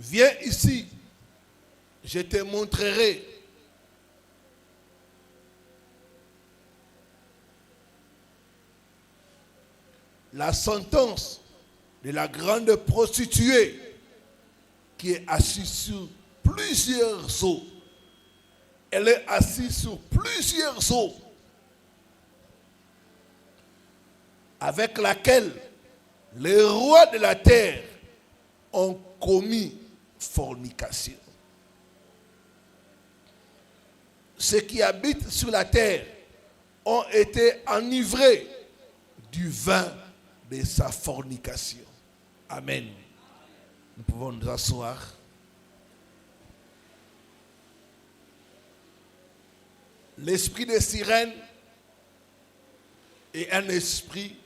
Viens ici, je te montrerai la sentence de la grande prostituée qui est assise sur plusieurs eaux. Elle est assise sur plusieurs eaux avec laquelle les rois de la terre ont commis fornication. Ceux qui habitent sur la terre ont été enivrés du vin de sa fornication. Amen. Nous pouvons nous asseoir. L'esprit des sirènes est un esprit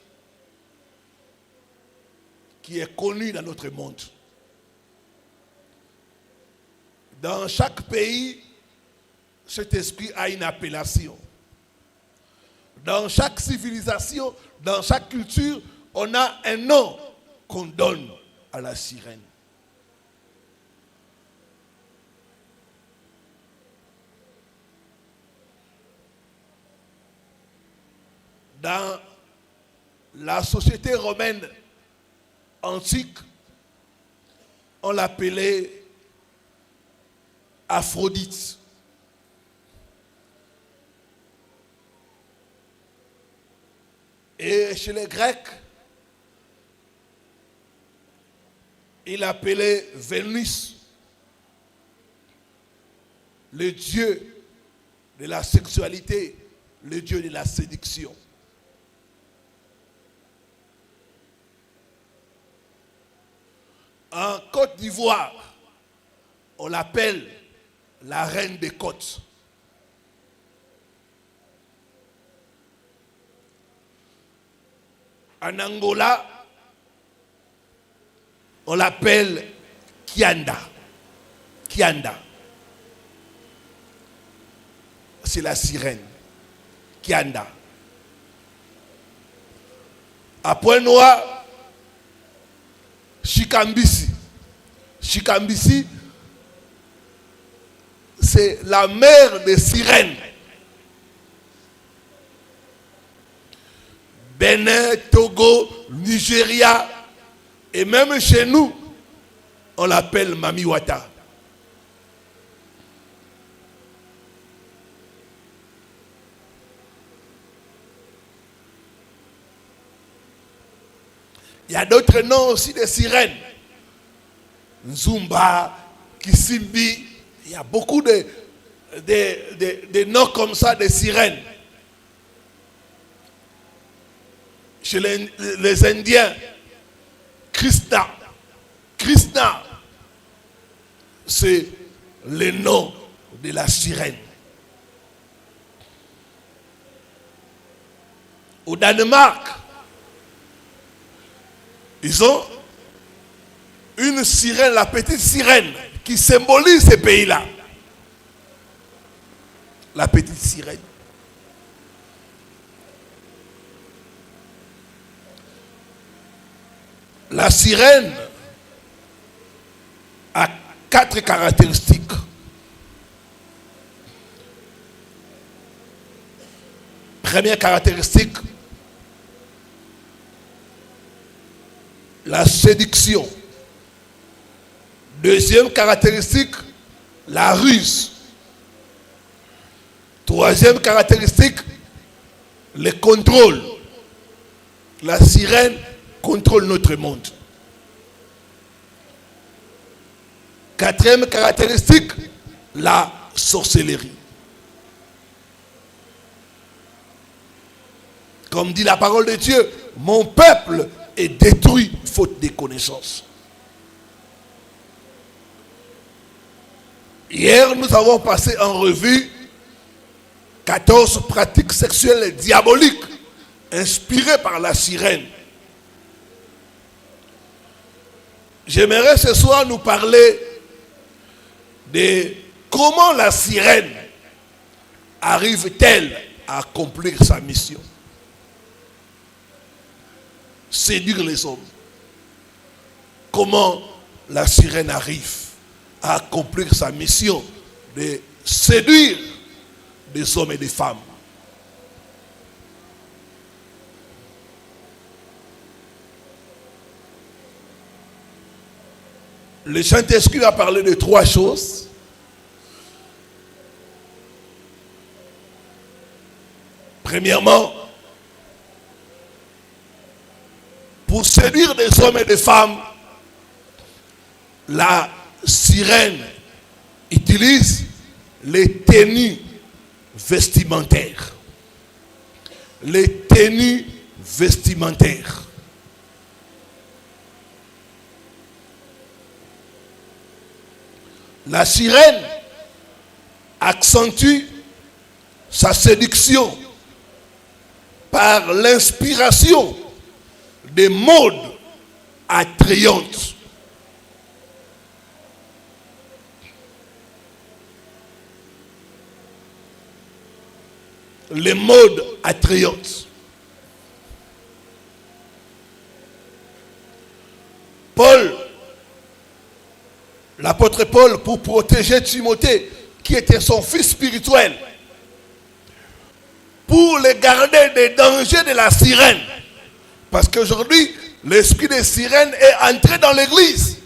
qui est connu dans notre monde. Dans chaque pays, cet esprit a une appellation. Dans chaque civilisation, dans chaque culture, on a un nom qu'on donne à la sirène. Dans la société romaine antique, on l'appelait Aphrodite. Et chez les Grecs, il appelait Vénus, le dieu de la sexualité, le dieu de la séduction. En Côte d'Ivoire, on l'appelle la reine des côtes. En Angola, on l'appelle Kianda. Kianda. C'est la sirène. Kianda. À Pointe-Noire, Chikambisi. Chikambisi, c'est la mère des sirènes. Bénin, Togo, Nigeria, et même chez nous, on l'appelle Mami Wata. Il y a d'autres noms aussi de sirènes. Nzumba, Kisimbi, il y a beaucoup de noms comme ça de sirènes. Chez les Indiens, Krishna. Krishna, c'est le nom de la sirène. Au Danemark, ils ont une sirène, la petite sirène, qui symbolise ces pays-là. La petite sirène. La sirène a 4 caractéristiques. Première caractéristique, la séduction. Deuxième caractéristique, la ruse. Troisième caractéristique, le contrôle. La sirène contrôle notre monde. Quatrième caractéristique, la sorcellerie. Comme dit la parole de Dieu, mon peuple est détruit faute de connaissances. Hier, nous avons passé en revue 14 pratiques sexuelles diaboliques inspirées par la sirène. J'aimerais ce soir nous parler de comment la sirène arrive-t-elle à accomplir sa mission. Séduire les hommes. Comment la sirène arrive à accomplir sa mission de séduire des hommes et des femmes. Le Saint-Esprit a parlé de 3 choses. Premièrement, pour séduire des hommes et des femmes, la sirène utilise les tenues vestimentaires. Les tenues vestimentaires. La sirène accentue sa séduction par l'inspiration des modes attrayantes. Les modes attrayantes. L'apôtre Paul, pour protéger Timothée, qui était son fils spirituel, pour le garder des dangers de la sirène. Parce qu'aujourd'hui, l'esprit de sirène est entré dans l'église.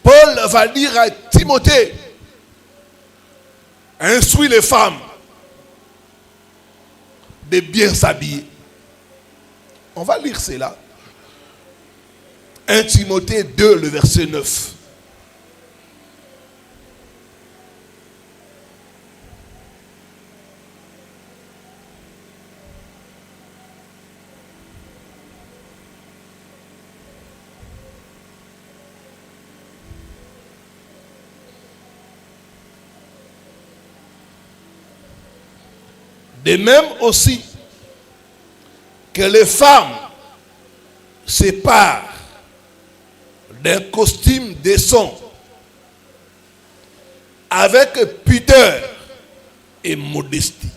Paul va dire à Timothée, instruis les femmes de bien s'habiller. On va lire cela. 1 Timothée 2, le verset 9. De même aussi que les femmes séparent d'un costume décent avec pudeur et modestie,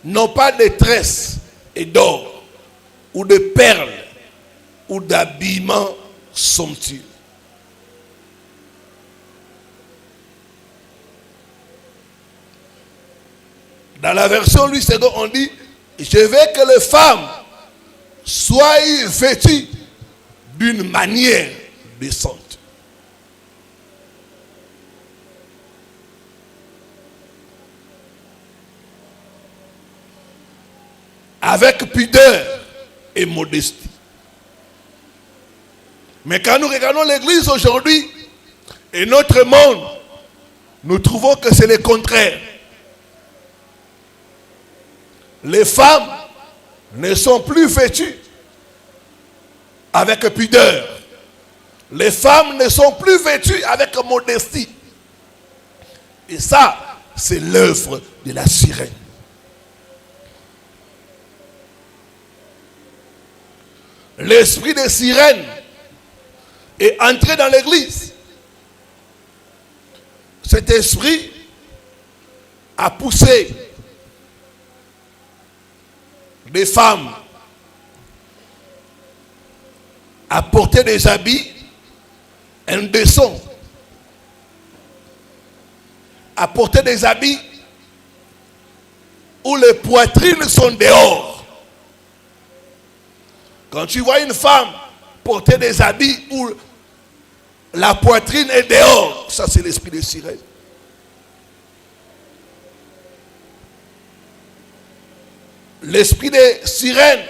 non pas de tresses et d'or ou de perles ou d'habillements somptueux. Dans la version lui second, on dit, je veux que les femmes soient vêtues d'une manière décente. Avec pudeur et modestie. Mais quand nous regardons l'église aujourd'hui et notre monde, nous trouvons que c'est le contraire. Les femmes ne sont plus vêtues avec pudeur. Les femmes ne sont plus vêtues avec modestie. Et ça, c'est l'œuvre de la sirène. L'esprit de sirène est entré dans l'église. Cet esprit a poussé des femmes à porter des habits indécents, à porter des habits où les poitrines sont dehors. Quand tu vois une femme porter des habits où la poitrine est dehors, ça c'est l'esprit de sirène. L'esprit de sirène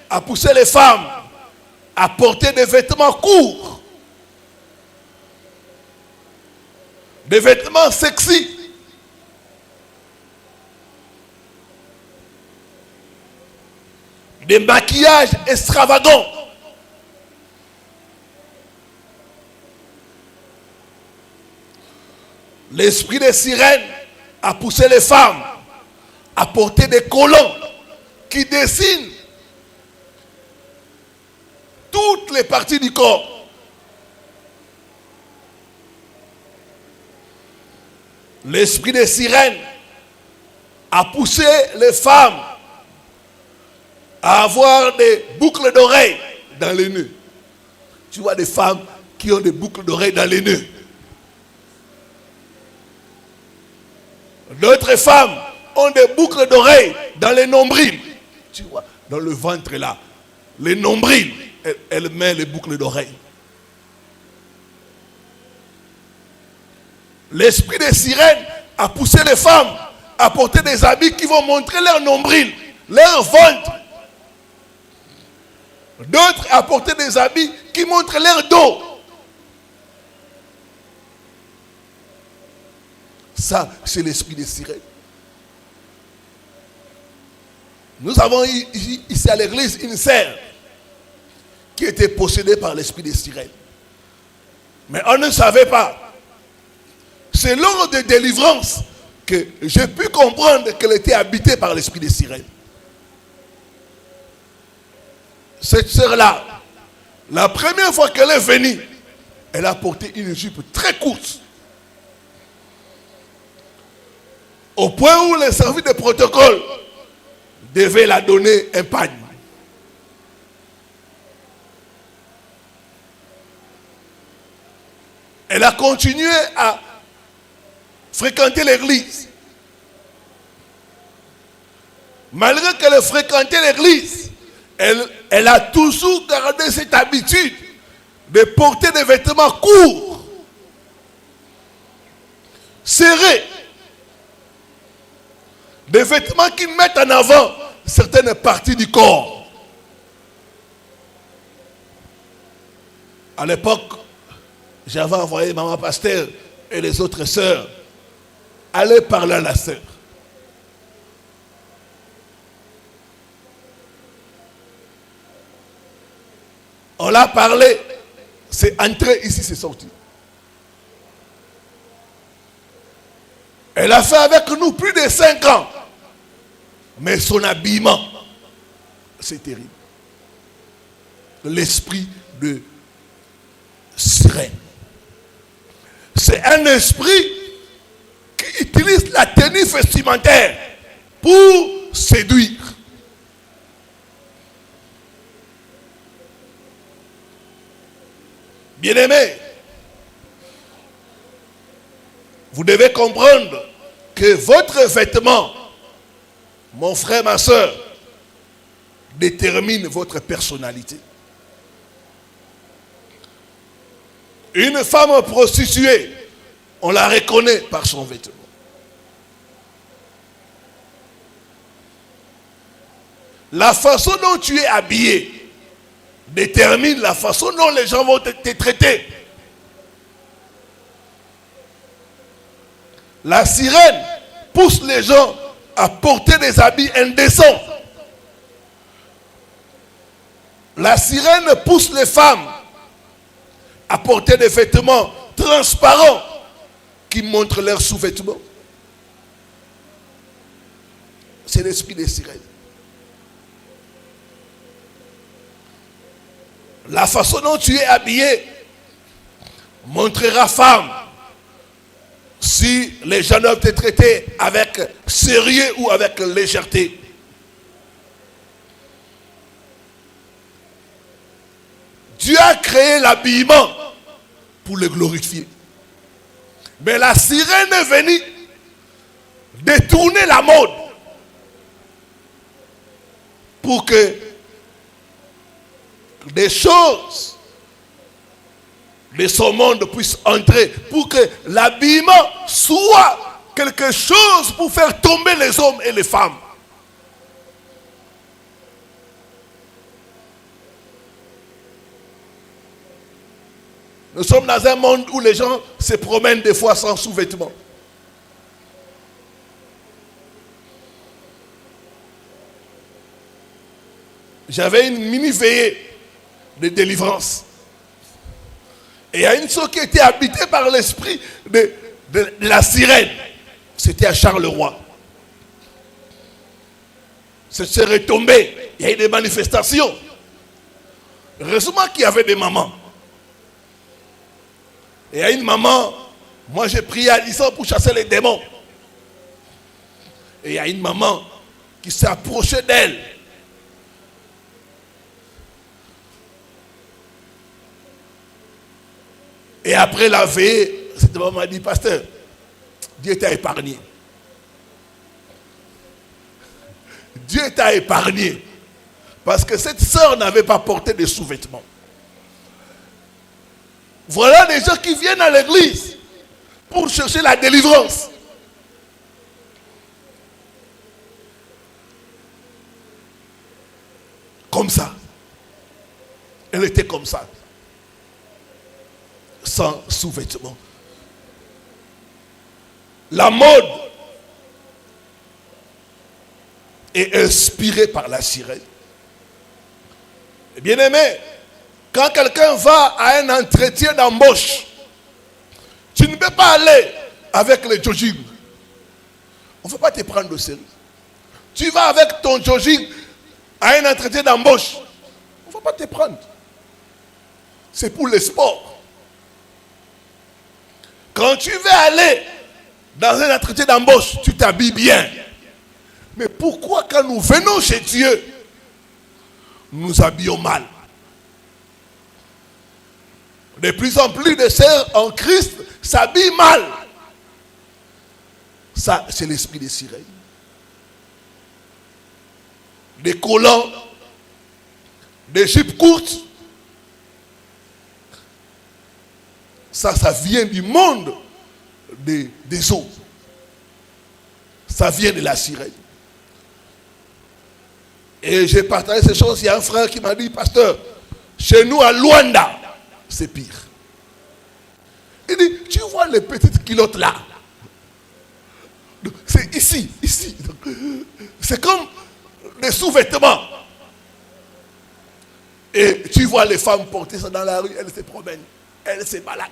a poussé les femmes à porter des vêtements courts, des vêtements sexy, des maquillages extravagants. L'esprit de sirène a poussé les femmes à porter des collants qui dessinent toutes les parties du corps. L'esprit de sirène a poussé les femmes à avoir des boucles d'oreilles dans les nœuds. Tu vois des femmes qui ont des boucles d'oreilles dans les nœuds. D'autres femmes ont des boucles d'oreilles dans les nombrils. Tu vois, dans le ventre là, les nombrils, elle met les boucles d'oreilles. L'esprit des sirènes a poussé les femmes à porter des habits qui vont montrer leur nombril, leur ventre. D'autres à porter des habits qui montrent leur dos. Ça, c'est l'esprit des sirènes. Nous avons ici à l'église une sœur qui était possédée par l'esprit des sirènes. Mais on ne savait pas. C'est lors de délivrance que j'ai pu comprendre qu'elle était habitée par l'esprit des sirènes. Cette sœur-là, la première fois qu'elle est venue, elle a porté une jupe très courte. Au point où le service de protocole devait la donner un pagne. Elle a continué à fréquenter l'église. Malgré qu'elle ait fréquenté l'église, elle a toujours gardé cette habitude de porter des vêtements courts, serrés, des vêtements qui mettent en avant certaines parties du corps. À l'époque, j'avais envoyé maman pasteur et les autres sœurs aller parler à la sœur. On l'a parlé, c'est entré ici, c'est sorti. Elle a fait avec nous plus de 5 ans. Mais son habillement, c'est terrible. L'esprit de sirène. C'est un esprit qui utilise la tenue vestimentaire pour séduire. Bien-aimés, vous devez comprendre que votre vêtement, mon frère, ma soeur, détermine votre personnalité. Une femme prostituée, on la reconnaît par son vêtement. La façon dont tu es habillé détermine la façon dont les gens vont te traiter. La sirène pousse les gens à porter des habits indécents. La sirène pousse les femmes à porter des vêtements transparents qui montrent leurs sous-vêtements. C'est l'esprit des sirènes. La façon dont tu es habillé montrera femme si les gens doivent te traiter avec sérieux ou avec légèreté. Dieu a créé l'habillement pour le glorifier. Mais la sirène est venue détourner la mode pour que des choses de son monde puissent entrer, pour que l'habillement soit quelque chose pour faire tomber les hommes et les femmes. Nous sommes dans un monde où les gens se promènent des fois sans sous-vêtements. J'avais une mini-veillée de délivrance. Et il y a une chose qui était habitée par l'esprit de la sirène. C'était à Charleroi. Ça s'est retombé. Il y a eu des manifestations. Heureusement qu'il y avait des mamans. Et il y a une maman, moi j'ai prié à l'issue pour chasser les démons. Et il y a une maman qui s'est approchée d'elle. Et après la veillée, cette maman m'a dit, pasteur, Dieu t'a épargné. Dieu t'a épargné. Parce que cette sœur n'avait pas porté de sous-vêtements. Voilà des gens qui viennent à l'église pour chercher la délivrance. Comme ça. Elle était comme ça. Sans sous-vêtements. La mode est inspirée par la sirène. Bien aimé, quand quelqu'un va à un entretien d'embauche, tu ne peux pas aller avec le jogging. On ne peut pas te prendre au sérieux. Tu vas avec ton jogging à un entretien d'embauche. On ne va pas te prendre. C'est pour le sport. Quand tu veux aller dans un entretien d'embauche, tu t'habilles bien. Mais pourquoi quand nous venons chez Dieu, nous nous habillons mal? De plus en plus de sœurs en Christ s'habillent mal. Ça, c'est l'esprit des sirènes. Des collants, des jupes courtes. Ça vient du monde des eaux. Ça vient de la sirène. Et j'ai partagé ces choses. Il y a un frère qui m'a dit, pasteur, chez nous à Luanda, c'est pire. Il dit, tu vois les petites culottes là. C'est ici. C'est comme des sous-vêtements. Et tu vois les femmes porter ça dans la rue, elles se promènent, elles se baladent.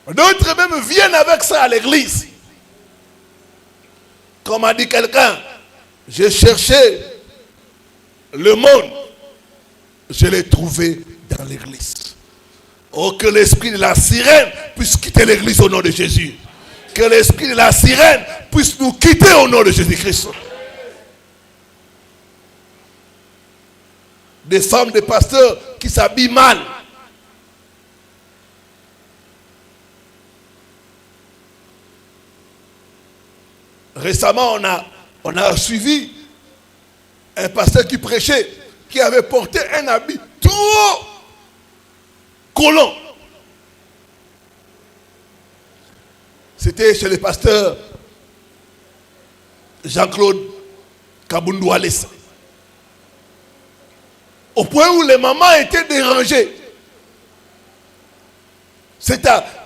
D'autres même viennent avec ça à l'église. Comme a dit quelqu'un, j'ai cherché le monde, je l'ai trouvé dans l'église. Oh, que l'esprit de la sirène puisse quitter l'église au nom de Jésus. Que l'esprit de la sirène puisse nous quitter au nom de Jésus-Christ. Des femmes, des pasteurs qui s'habillent mal. Récemment, on a suivi un pasteur qui prêchait, qui avait porté un habit trop collant. C'était chez le pasteur Jean-Claude Kabundu Alès. Au point où les mamans étaient dérangées.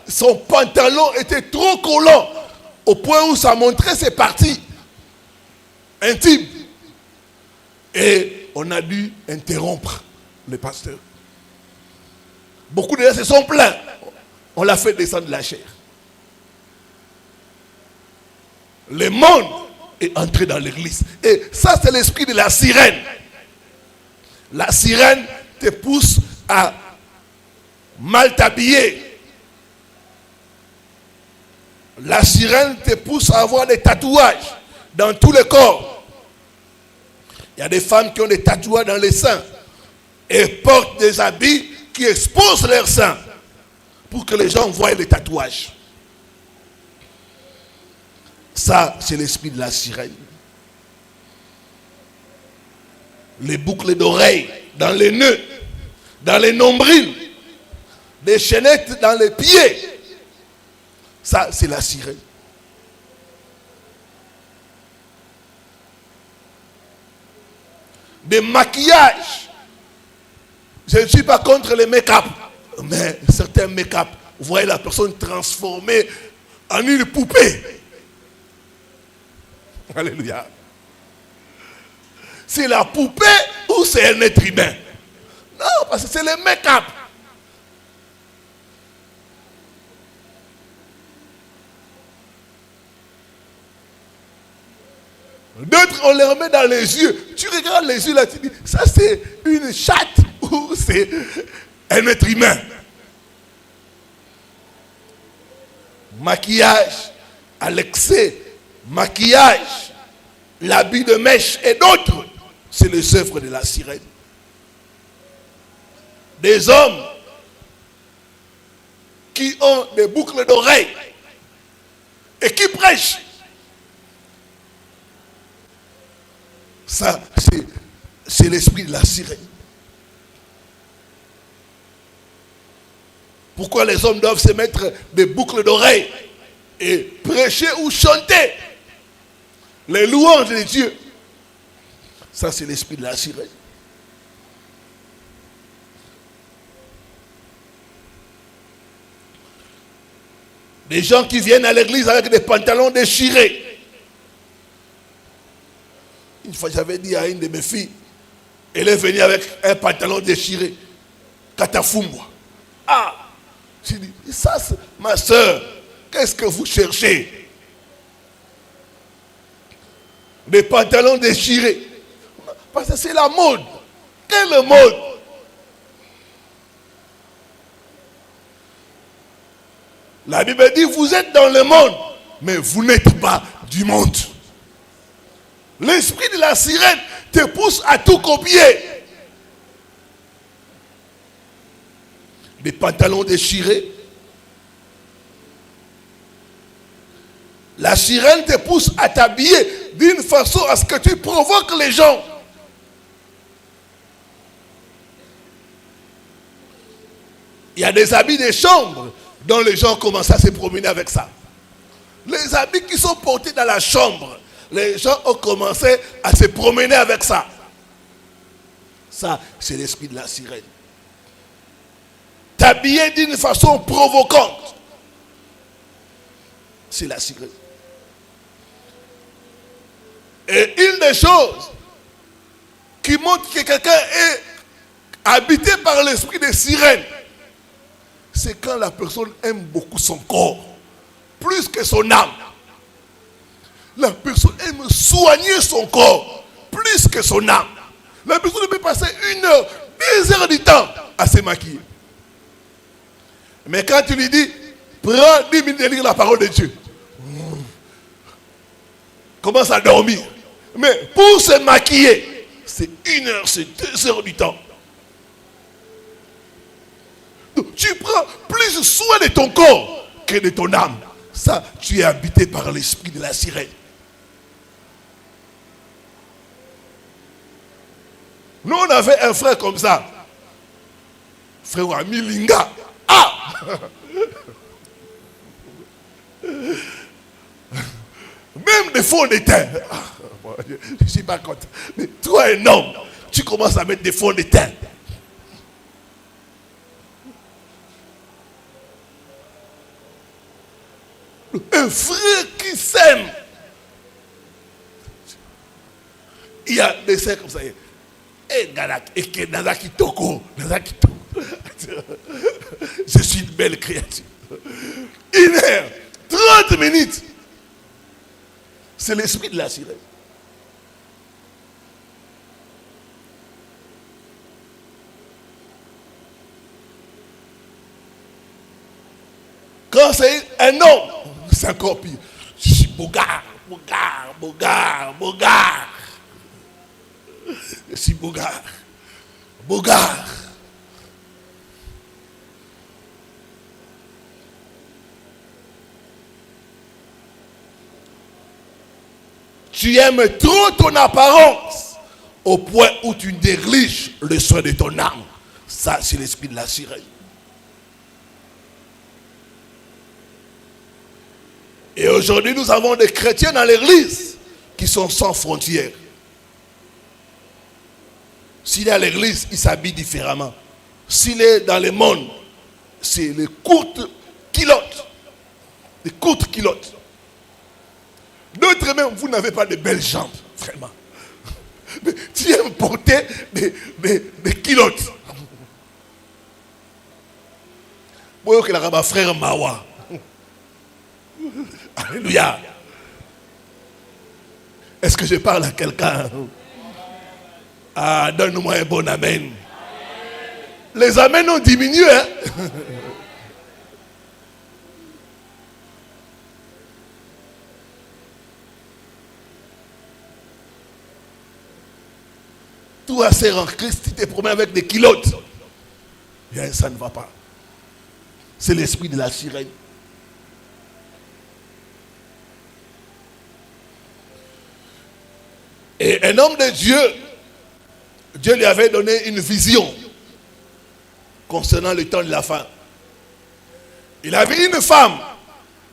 Son pantalon était trop collant. Au point où ça montrait ses parties intimes. Et on a dû interrompre le pasteur. Beaucoup de gens se sont plaints. On l'a fait descendre de la chair. Le monde est entré dans l'église. Et ça, c'est l'esprit de la sirène. La sirène te pousse à mal t'habiller. La sirène te pousse à avoir des tatouages dans tout le corps. Il y a des femmes qui ont des tatouages dans les seins et portent des habits qui exposent leurs seins pour que les gens voient les tatouages. Ça, c'est l'esprit de la sirène. Les boucles d'oreilles dans les nœuds, dans les nombrils, des chaînettes dans les pieds. Ça, c'est la sirène. Des maquillages. Je ne suis pas contre les make-up. Mais certains make-up, vous voyez la personne transformée en une poupée. Alléluia. C'est la poupée ou c'est un être humain? Non, parce que c'est le make-up. D'autres, on les remet dans les yeux. Tu regardes les yeux là, tu dis, ça c'est une chatte ou c'est un être humain. Maquillage à l'excès, maquillage, l'habit de mèche et d'autres, c'est les œuvres de la sirène. Des hommes ont des boucles d'oreilles et qui prêchent. Ça, c'est l'esprit de la sirène. Pourquoi les hommes doivent se mettre des boucles d'oreilles et prêcher ou chanter les louanges de Dieu? Ça, c'est l'esprit de la sirène. Des gens qui viennent à l'église avec des pantalons déchirés. Une fois, j'avais dit à une de mes filles, elle est venue avec un pantalon déchiré. Katafumbwa. Ah! J'ai dit, ça, ma soeur, qu'est-ce que vous cherchez? Des pantalons déchirés. Parce que c'est la mode. Quelle mode? La Bible dit, vous êtes dans le monde, mais vous n'êtes pas du monde. L'esprit de la sirène te pousse à tout copier. Des pantalons déchirés. La sirène te pousse à t'habiller d'une façon à ce que tu provoques les gens. Il y a des habits de chambre dont les gens commencent à se promener avec ça. Les habits qui sont portés dans la chambre, les gens ont commencé à se promener avec ça. Ça, c'est l'esprit de la sirène. T'habiller d'une façon provocante, c'est la sirène. Et une des choses qui montre que quelqu'un est habité par l'esprit de sirène, c'est quand la personne aime beaucoup son corps, plus que son âme. La personne aime soigner son corps, plus que son âme. La personne peut passer 1 heure, 2 heures du temps à se maquiller. Mais quand tu lui dis, prends 10 minutes de lire la parole de Dieu, commence à dormir. Mais pour se maquiller, c'est 1 heure, c'est 2 heures du temps. Donc, tu prends plus soin de ton corps que de ton âme. Ça, tu es habité par l'esprit de la sirène. Nous, on avait un frère comme ça. Frère Wami Linga. Ah! Même des fonds de teint. Je ne suis pas content. Mais toi, un homme, tu commences à mettre des fonds de teint. Un frère qui s'aime. Il y a des frères comme ça. Je suis une belle créature. 1 heure, 30 minutes. C'est l'esprit de la sirène. Quand c'est un homme, c'est encore pire. Je suis bogard. Je suis bogard. Tu aimes trop ton apparence au point où tu négliges le soin de ton âme. Ça, c'est l'esprit de la sirène. Et aujourd'hui, nous avons des chrétiens dans l'église qui sont sans frontières. S'il est à l'église, il s'habille différemment. S'il est dans le monde, c'est les courtes culottes. Les courtes culottes. D'autres même, vous n'avez pas de belles jambes, vraiment. Mais tu aimes porter des culottes. Moi, que la frère Mawa. Alléluia. Est-ce que je parle à quelqu'un? Ah, donne-moi un bon amen. Les amens ont diminué. Hein? Toi, sœur en Christ, tu te promets avec des culottes. Bien, ça ne va pas. C'est l'esprit de la sirène. Et un homme de Dieu, Dieu lui avait donné une vision concernant le temps de la fin. Il avait une femme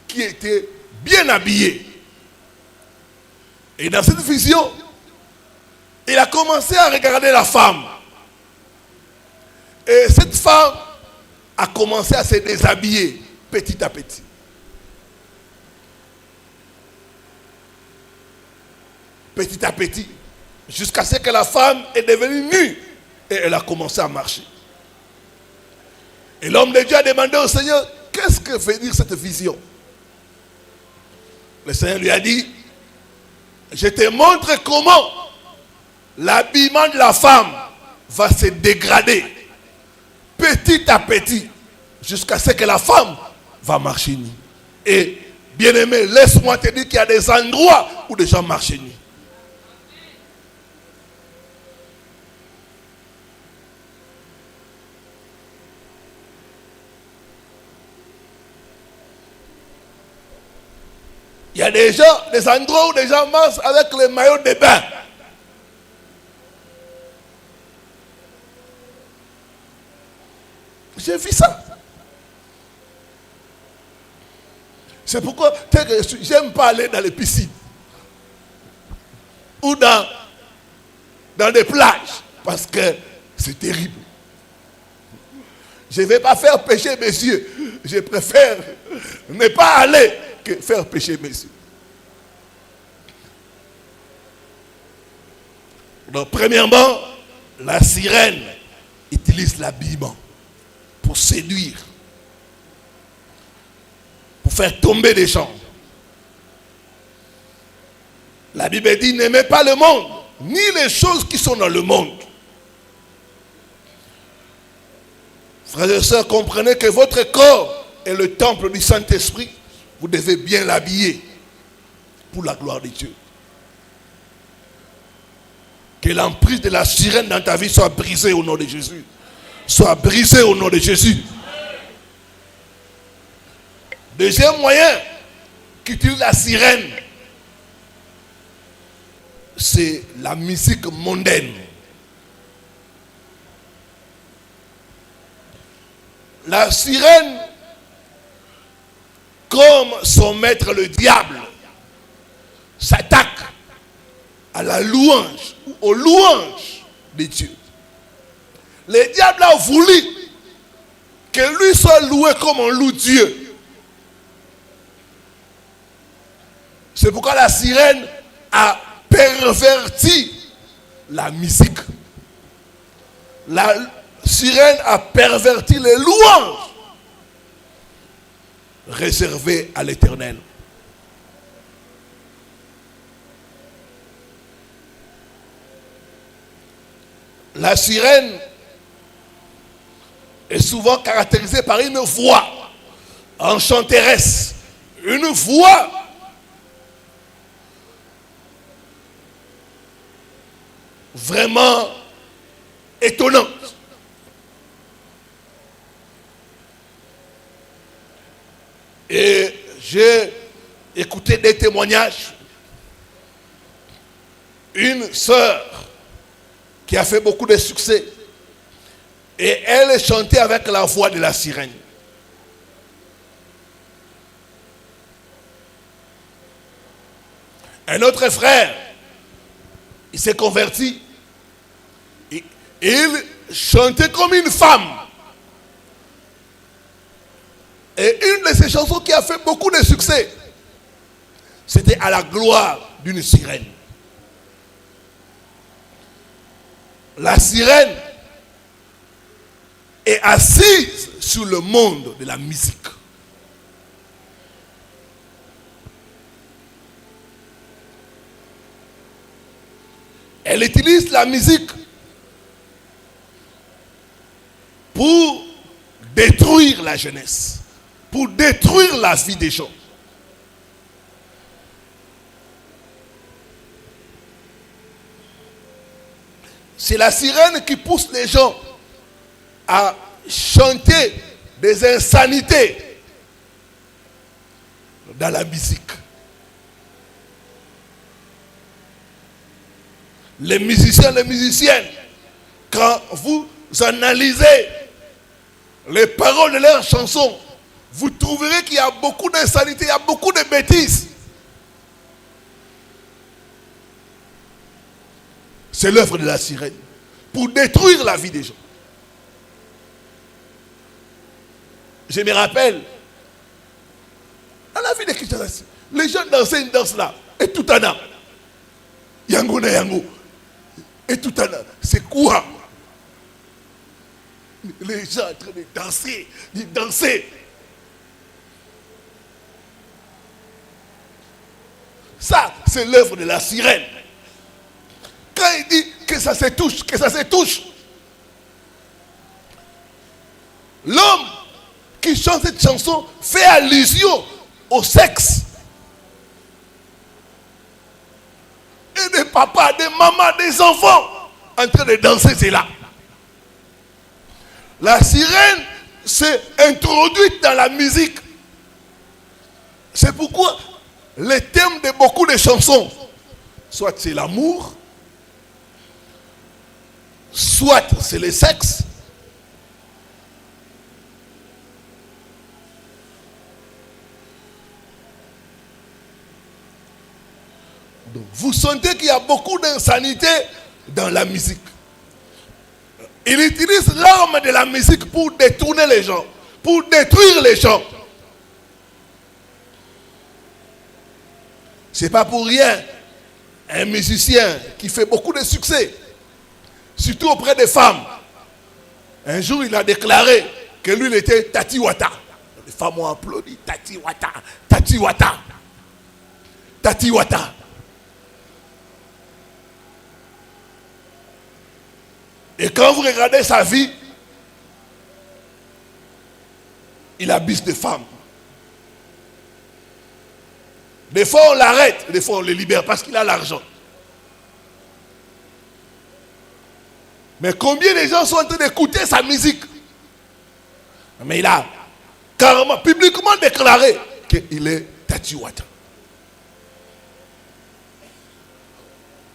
qui était bien habillée. Et dans cette vision, il a commencé à regarder la femme. Et cette femme a commencé à se déshabiller petit à petit. Petit à petit. Jusqu'à ce que la femme est devenue nue. Et elle a commencé à marcher. Et l'homme de Dieu a demandé au Seigneur, qu'est-ce que veut dire cette vision? Le Seigneur lui a dit, je te montre comment l'habillement de la femme va se dégrader petit à petit jusqu'à ce que la femme va marcher nue. Et bien aimé, laisse-moi te dire qu'il y a des endroits où des gens marchent nus. Il y a des gens, des endroits où des gens marchent avec les maillots de bain. J'ai vu ça. C'est pourquoi j'aime pas aller dans les piscines. Ou dans des plages. Parce que c'est terrible. Je ne vais pas faire pécher mes yeux. Je préfère ne pas aller que faire pécher mes yeux. Donc, premièrement, la sirène utilise l'habillement pour séduire, pour faire tomber des gens. La Bible dit, n'aimez pas le monde, ni les choses qui sont dans le monde. Frères et sœurs, comprenez que votre corps est le temple du Saint-Esprit. Vous devez bien l'habiller pour la gloire de Dieu. Que l'emprise de la sirène dans ta vie soit brisée au nom de Jésus. Soit brisée au nom de Jésus. Deuxième moyen qu'utilise la sirène, c'est la musique mondaine. La sirène, comme son maître le diable, s'attaque à la louange ou aux louanges de Dieu. Le diable a voulu que lui soit loué comme on loue Dieu. C'est pourquoi la sirène a perverti la musique. La sirène a perverti les louanges réservées à l'Éternel. La sirène est souvent caractérisée par une voix enchanteresse, une voix vraiment étonnante. Et j'ai écouté des témoignages. Une sœur qui a fait beaucoup de succès. Et elle chantait avec la voix de la sirène. Un autre frère, il s'est converti. Et il chantait comme une femme. Et une de ces chansons qui a fait beaucoup de succès, c'était à la gloire d'une sirène. La sirène est assise sur le monde de la musique. Elle utilise la musique pour détruire la jeunesse, pour détruire la vie des gens. C'est la sirène qui pousse les gens à chanter des insanités dans la musique. Les musiciens, les musiciennes, quand vous analysez les paroles de leurs chansons, vous trouverez qu'il y a beaucoup d'insanité, il y a beaucoup de bêtises. C'est l'œuvre de la sirène pour détruire la vie des gens. Je me rappelle, à la vie de Kinshasa, les gens dansaient une danse là, et tout en a. Yango na yango. Et tout en a. C'est quoi? Les gens en train de danser, Ça, c'est l'œuvre de la sirène. Quand il dit que ça se touche, l'homme qui chante cette chanson fait allusion au sexe. Et des papas, des mamans, des enfants en train de danser, c'est là. La sirène s'est introduite dans la musique. C'est pourquoi le thème de beaucoup de chansons, soit c'est l'amour, soit c'est le sexe, donc vous sentez qu'il y a beaucoup d'insanité dans la musique. Il utilise l'arme de la musique pour détourner les gens, pour détruire les gens. C'est pas pour rien un musicien qui fait beaucoup de succès, surtout auprès des femmes. Un jour, il a déclaré que lui, il était Tati Wata. Les femmes ont applaudi. Tati Wata, Tati Wata, Tati Wata. Et quand vous regardez sa vie, il abuse des femmes. Des fois on l'arrête, des fois on le libère parce qu'il a l'argent. Mais combien de gens sont en train d'écouter sa musique? Mais il a carrément, publiquement déclaré qu'il est Tati Wata.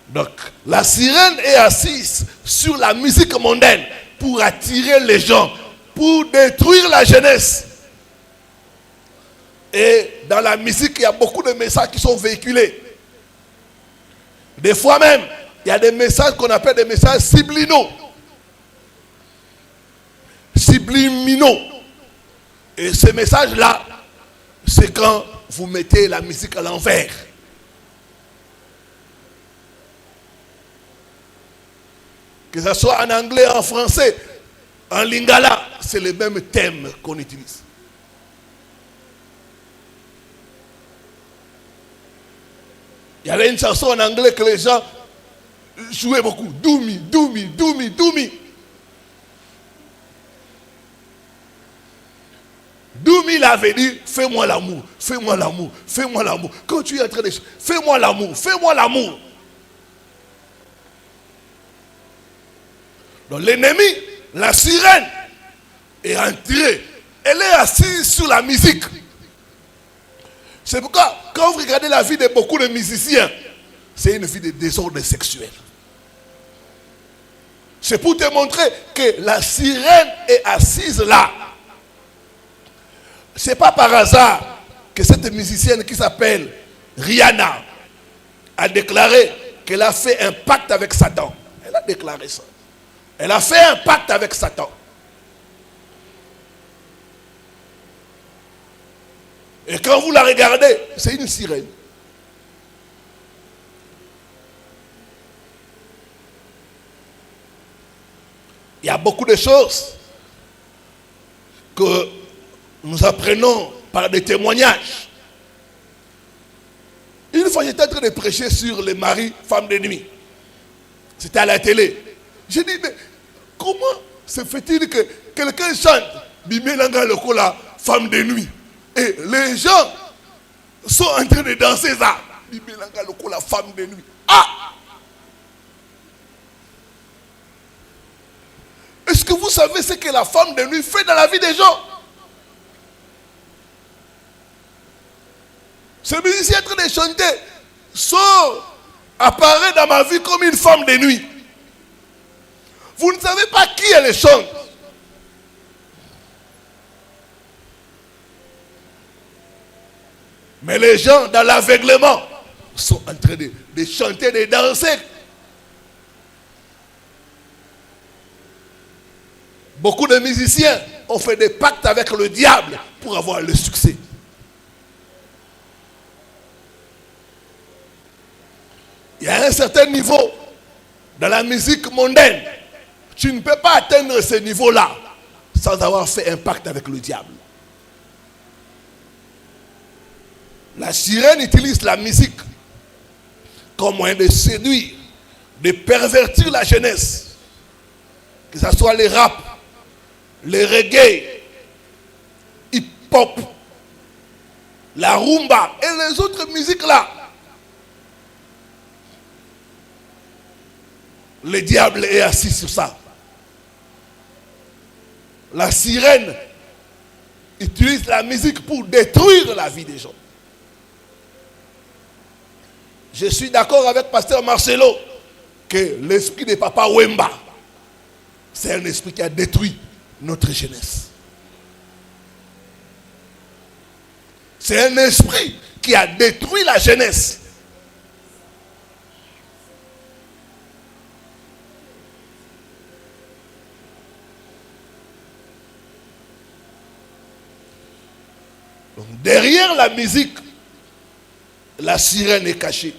Donc, la sirène est assise sur la musique mondaine pour attirer les gens, pour détruire la jeunesse. Et dans la musique, il y a beaucoup de messages qui sont véhiculés. Des fois même, il y a des messages qu'on appelle des messages subliminaux. Subliminaux. Et ces messages-là, c'est quand vous mettez la musique à l'envers. Que ce soit en anglais, en français, en lingala, c'est le même thème qu'on utilise. Il y avait une chanson en anglais que les gens jouaient beaucoup. Do me, do me, do me, do me. Do me, il avait dit, fais-moi l'amour, fais-moi l'amour, fais-moi l'amour. Quand tu es en train de... Fais-moi l'amour, fais-moi l'amour. Donc l'ennemi, la sirène, est entrée. Elle est assise sur la musique. C'est pourquoi, quand vous regardez la vie de beaucoup de musiciens, c'est une vie de désordre sexuel. C'est pour te montrer que la sirène est assise là. Ce n'est pas par hasard que cette musicienne qui s'appelle Rihanna a déclaré qu'elle a fait un pacte avec Satan. Elle a déclaré ça. Elle a fait un pacte avec Satan. Et quand vous la regardez, c'est une sirène. Il y a beaucoup de choses que nous apprenons par des témoignages. Une fois, j'étais en train de prêcher sur les maris, femmes de nuit. C'était à la télé. J'ai dit, mais comment se fait-il que quelqu'un chante Bimelanga Lokola, femme de nuit, et les gens sont en train de danser ça? Bimelanga Lokola, femme de nuit. Ah! Est-ce que vous savez ce que la femme de nuit fait dans la vie des gens? Ce musicien est en train de chanter apparaît dans ma vie comme une femme de nuit. Vous ne savez pas qui elle chante. Mais les gens dans l'aveuglement sont en train de chanter, de danser. Beaucoup de musiciens ont fait des pactes avec le diable pour avoir le succès. Il y a un certain niveau dans la musique mondaine. Tu ne peux pas atteindre ce niveau-là sans avoir fait un pacte avec le diable. La sirène utilise la musique comme moyen de séduire, de pervertir la jeunesse. Que ce soit les rap, les reggae, hip-hop, la rumba et les autres musiques-là. Le diable est assis sur ça. La sirène utilise la musique pour détruire la vie des gens. Je suis d'accord avec Pasteur Marcelo que l'esprit de Papa Wemba, c'est un esprit qui a détruit notre jeunesse. C'est un esprit qui a détruit la jeunesse. Donc, derrière la musique, la sirène est cachée.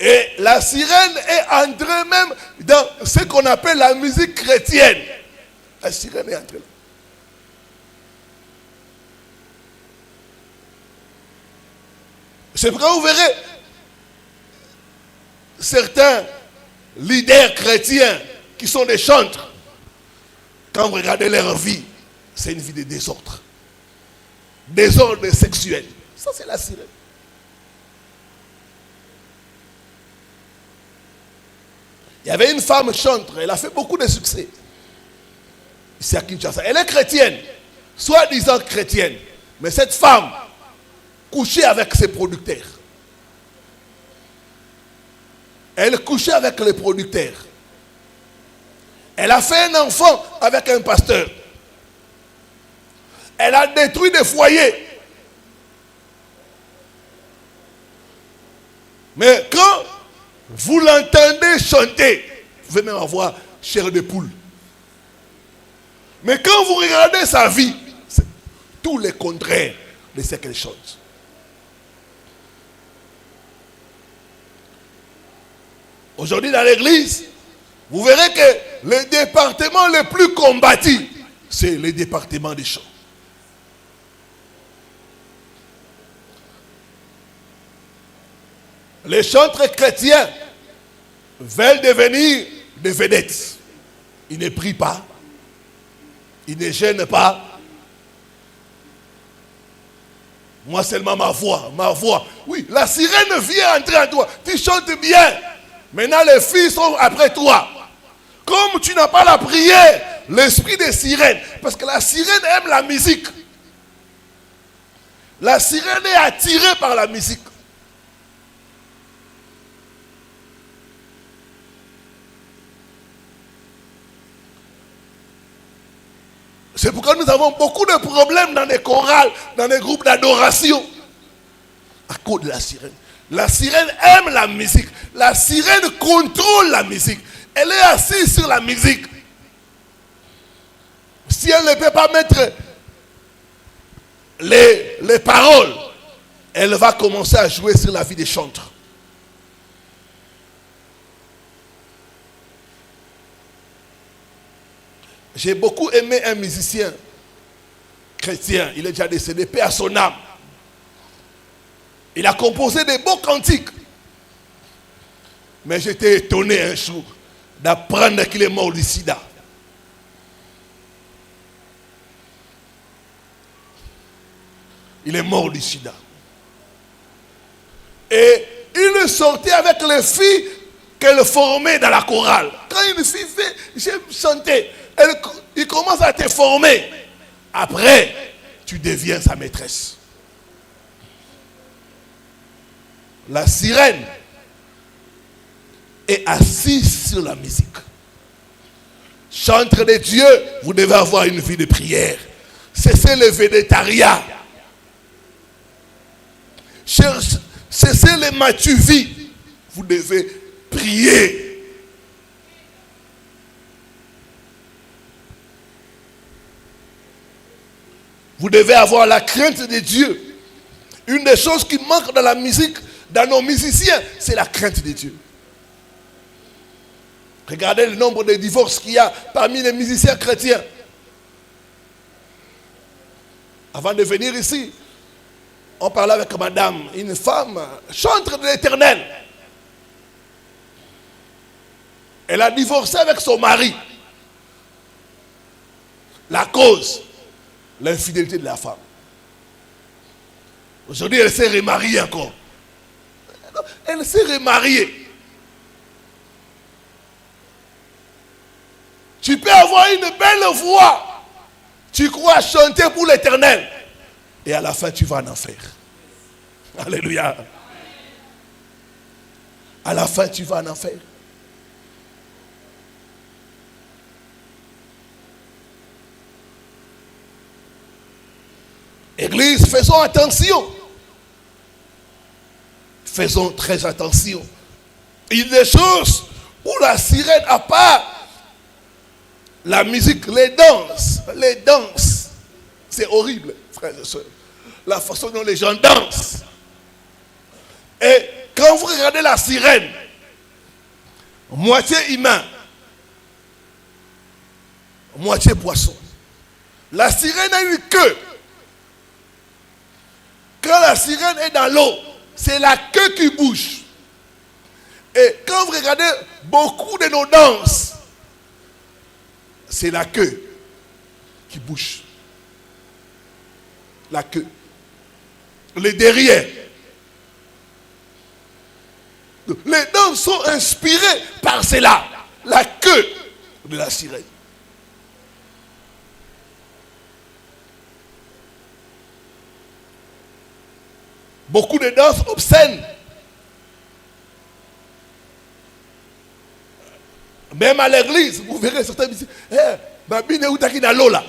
Et la sirène est entrée même dans ce qu'on appelle la musique chrétienne. La sirène est entrée là. C'est pourquoi vous verrez certains leaders chrétiens qui sont des chantres. Quand vous regardez leur vie, c'est une vie de désordre. Désordre sexuel. Ça, c'est la sirène. Il y avait une femme chantre, elle a fait beaucoup de succès. Ici à Kinshasa. Elle est chrétienne, soi-disant chrétienne. Mais cette femme couchait avec ses producteurs. Elle couchait avec les producteurs. Elle a fait un enfant avec un pasteur. Elle a détruit des foyers. Mais quand vous l'entendez chanter, vous pouvez même avoir chair de poule. Mais quand vous regardez sa vie, c'est tout le contraire de ce qu'elle chante. Aujourd'hui dans l'église, vous verrez que le département le plus combattu, c'est le département des chants. Les chantres chrétiens veulent devenir des vedettes. Ils ne prient pas. Ils ne gênent pas. Moi seulement ma voix. Oui, la sirène vient entrer en toi. Tu chantes bien. Maintenant les filles sont après toi. Comme tu n'as pas la prière, l'esprit des sirènes. Parce que la sirène aime la musique. La sirène est attirée par la musique. C'est pourquoi nous avons beaucoup de problèmes dans les chorales, dans les groupes d'adoration. À cause de la sirène. La sirène aime la musique. La sirène contrôle la musique. Elle est assise sur la musique. Si elle ne peut pas mettre les paroles, elle va commencer à jouer sur la vie des chantres. J'ai beaucoup aimé un musicien chrétien. Il est déjà décédé, paix à son âme. Il a composé des beaux cantiques. Mais j'étais étonné un jour d'apprendre qu'il est mort du sida. Il est mort du sida. Et il sortait avec les filles qu'elle formait dans la chorale. Quand une fille fait, j'aime chanter, il commence à te former. Après, tu deviens sa maîtresse. La sirène est assise sur la musique. Chantre de Dieu, vous devez avoir une vie de prière. Cessez le végétariat. Cessez les matuvies. Vous devez prier. Vous devez avoir la crainte de Dieu. Une des choses qui manque dans la musique, dans nos musiciens, c'est la crainte de Dieu. Regardez le nombre de divorces qu'il y a parmi les musiciens chrétiens. Avant de venir ici, on parlait avec madame, une femme, chantre de l'Éternel. Elle a divorcé avec son mari. La cause, l'infidélité de la femme. Aujourd'hui, elle s'est remariée encore. Elle s'est remariée. Tu peux avoir une belle voix. Tu crois chanter pour l'Éternel. Et à la fin, tu vas en enfer. Alléluia. À la fin, tu vas en enfer. Église, faisons attention. Faisons très attention. Il y a des choses où la sirène, à part la musique, les danses, c'est horrible, frères et sœurs. La façon dont les gens dansent. Et quand vous regardez la sirène, moitié humain, moitié poisson. La sirène a une queue. Quand la sirène est dans l'eau, c'est la queue qui bouge. Et quand vous regardez beaucoup de nos danses, c'est la queue qui bouge. La queue. Les derrière. Les danses sont inspirées par cela. La queue de la sirène. Beaucoup de danses obscènes. Même à l'église, vous verrez certains disent, Mabine utaki na lola.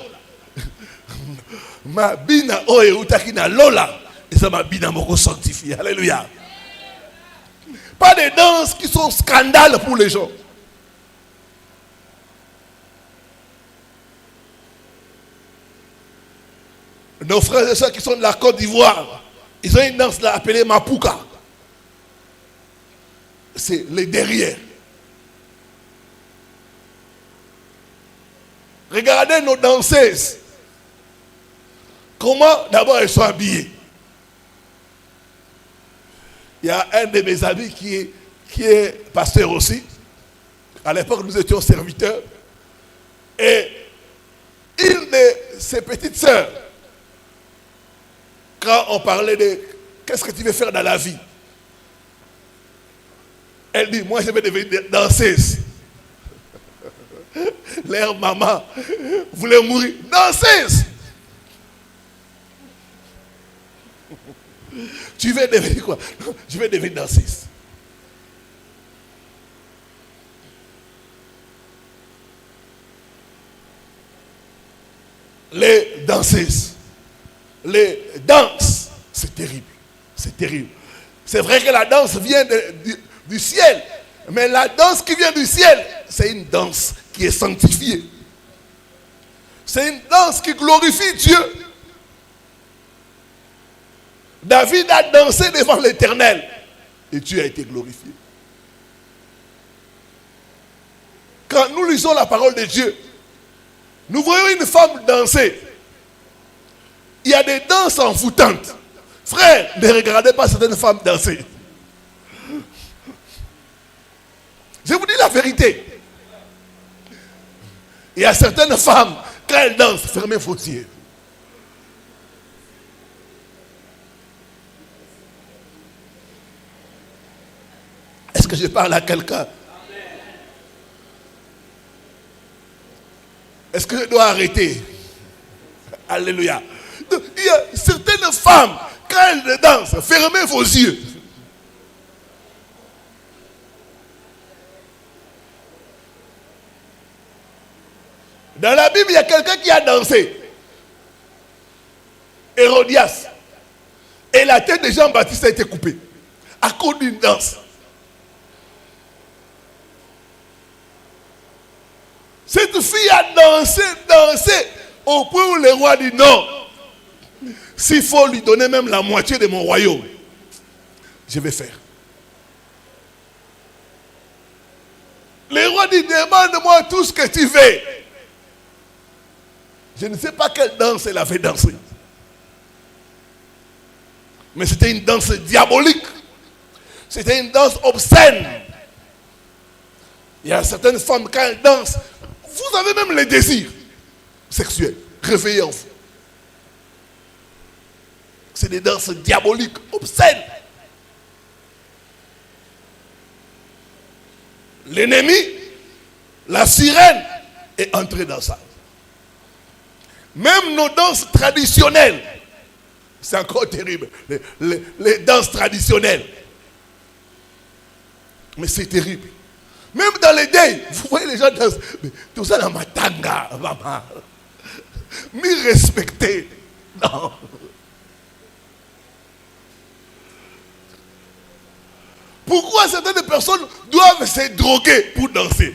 Mabina oye utaki na lola. Et ça mabina moko sanctifié. Alléluia. Pas des danses qui sont scandales pour les gens. Nos frères et sœurs qui sont de la Côte d'Ivoire, ils ont une danse là appelée Mapuka. C'est les derrière. Regardez nos danseuses. Comment d'abord elles sont habillées. Il y a un de mes amis qui est pasteur aussi. À l'époque, nous étions serviteurs. Et une de ses petites sœurs, quand on parlait de qu'est-ce que tu veux faire dans la vie, elle dit, moi je vais devenir danseuse. Leur maman voulait mourir. Danseuse. Tu veux devenir quoi? Je vais devenir danseuse. Les danseuses, les danses, c'est terrible. C'est terrible. C'est vrai que la danse vient du ciel, mais la danse qui vient du ciel, c'est une danse qui est sanctifiée. C'est une danse qui glorifie Dieu. David a dansé devant l'Éternel et Dieu a été glorifié. Quand nous lisons la parole de Dieu, nous voyons une femme danser. Il y a des danses envoûtantes. Frère, ne regardez pas certaines femmes danser. Je vous dis la vérité. Il y a certaines femmes, quand elles dansent, fermez vos yeux. Est-ce que je parle à quelqu'un? Est-ce que je dois arrêter? Alléluia. femme, quand elle danse, fermez vos yeux. Dans la Bible, il y a quelqu'un qui a dansé. Hérodias. Et la tête de Jean-Baptiste a été coupée à cause d'une danse. Cette fille a dansé au point où le roi dit non. S'il faut lui donner même la moitié de mon royaume, je vais faire. Le roi dit, demande-moi tout ce que tu veux. Je ne sais pas quelle danse elle avait dansé. Mais c'était une danse diabolique. C'était une danse obscène. Il y a certaines femmes, quand elles dansent, vous avez même les désirs sexuels réveillés en vous. C'est des danses diaboliques, obscènes. L'ennemi, la sirène, est entrée dans ça. Même nos danses traditionnelles, c'est encore terrible, les danses traditionnelles. Mais c'est terrible. Même dans les deuils, vous voyez les gens dansent. Tout ça dans ma tanga, maman. M'y respecter. Non. Pourquoi certaines personnes doivent se droguer pour danser?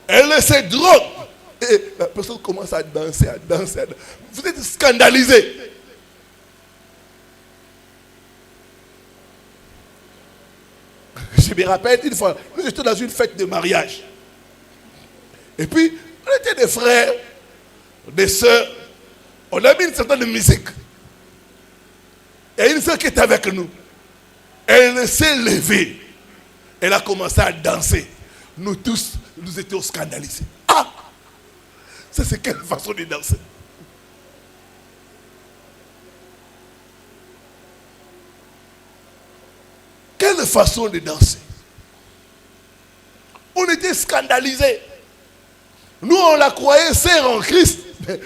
Elle se drogue. Et la personne commence à danser, à danser, à danser. Vous êtes scandalisés. Je me rappelle une fois, nous étions dans une fête de mariage. Et puis, on était des frères, des sœurs. On a mis une certaine musique. Et une sœur qui était avec nous, elle s'est levée. Elle a commencé à danser. Nous tous, nous étions scandalisés. Ah! Ça, c'est quelle façon de danser? Quelle façon de danser? On était scandalisés. Nous, on la croyait sœur en Christ. Mais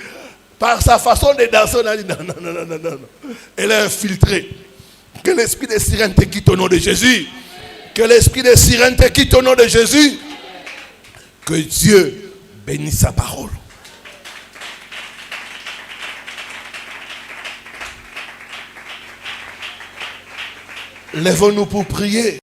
par sa façon de danser, on a dit non, non, non, non, non, non. Elle est infiltrée. Que l'esprit de sirène te quitte au nom de Jésus. Que l'esprit de sirène te quitte au nom de Jésus. Que Dieu bénisse sa parole. Lèvons-nous pour prier.